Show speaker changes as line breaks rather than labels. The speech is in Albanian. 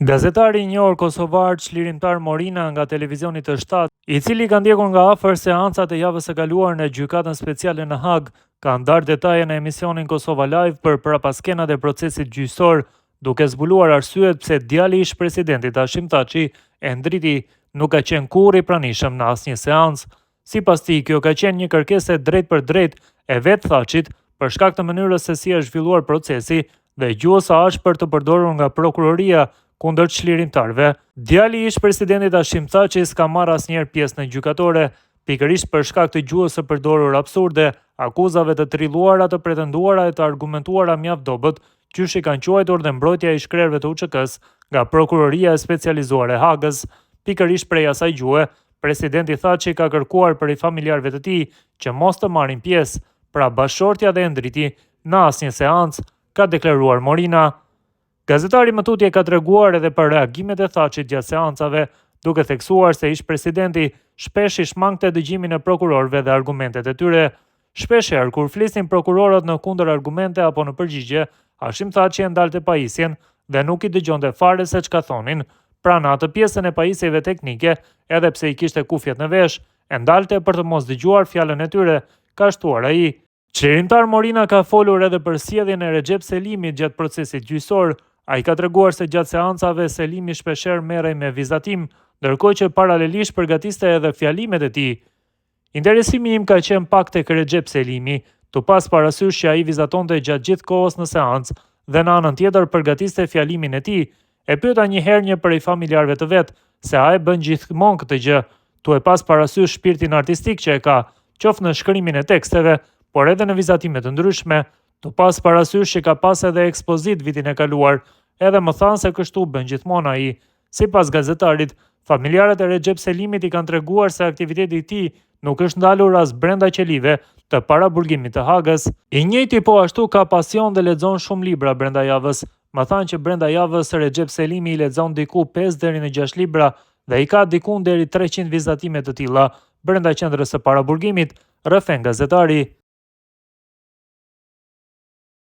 Gazetari i njohur kosovar çlirimtar Morina nga televizioni të shtatë, i cili ka ndjekur nga afër seancat e javës së kaluar në gjykatën speciale në Hag, ka ndarë detaje në emisionin Kosova Live për prapaskenat e procesit gjyqësor, duke zbuluar arsyet pse djali i ish-presidentit Hashim Thaçi, Endriti, nuk ka qenë kurrë i pranishëm në asnjë seancë. Sipas tij, kjo ka qenë një kërkesë drejt për drejt e vet Thaçit për shkak të mënyrës se si është zhvilluar procesi dhe gjuhës së ashpër të përdorur nga prokuroria kundër çlirimtarëve. Djali i ish-presidentit Hashim Thaçi s'ka marrë asnjëherë pjesë në gjykatore, pikërisht për shkak të gjuhës së përdorur absurde, akuzave të trilluara, të pretenduara e të argumentuara mjaft dobët, qysh i kanë quajtur dhe mbrojtja e shkrerëve të UÇK-s nga prokuroria e specializuar e Hagës. Pikërisht prej asaj gjuhe, presidenti Thaçi ka kërkuar për i familjarëve të tij që mos të marrin pjesë, pra bashortja dhe Endriti, në asnjë seancë, ka deklaruar Morina. Gazetari më tutje ka treguar edhe për reagimet e Thaçit gjatë seancave, duke theksuar se ish-presidenti shpesh i shmangte dëgjimin e prokurorëve dhe argumentet e tyre. Shpeshherë kur flisnin prokurorët në kundër argumente apo në përgjigje, Hashim Thaçi e ndalte pajisjen dhe nuk i dëgjonte fare se çka thonin. Pra në atë pjesën e pajisjeve teknike, edhe pse i kishte kufjet në vesh, e ndalte për të mos dëgjuar fjalën e tyre, ka shtuar ai. Çlirimtar Morina ka folur edhe për sjelljen e Recep Selimit gjatë procesit gjyqësor. Ai ka treguar se gjatë seancave Selimi shpeshherë merrej me vizatim, ndërkohë që paralelisht përgatiste edhe fjalimet e tij. Interesimi im ka qenë pak tek Recep Selimi, tu pas parasysh që ai vizatonte gjatë gjithë kohës në seancë dhe në anën tjetër përgatiste fjalimin e tij. E pyeta një herë një prej familjarëve të vet se a e bën gjithmonë këtë gjë, tu e pas parasysh shpirtin artistik që e ka, qoftë në shkrimin e teksteve, por edhe në vizatime të ndryshme, tu pas parasysh që ka pas edhe ekspozit vitin e kaluar, edhe më thanë se kështu bën gjithmonë ai. Sipas gazetarit, familjarët e Recep Selimit i kanë treguar se aktiviteti i tij nuk është ndalur as brenda qelive të paraburgimit të Hagës. I njëjti po ashtu ka pasion dhe lexon shumë libra brenda javës. Më thanë që brenda javës Recep Selimi i lexon diku 5 deri në 6 libra dhe i ka diku deri 300 vizatime të tilla brenda qendrës së paraburgimit, rrëfen gazetari.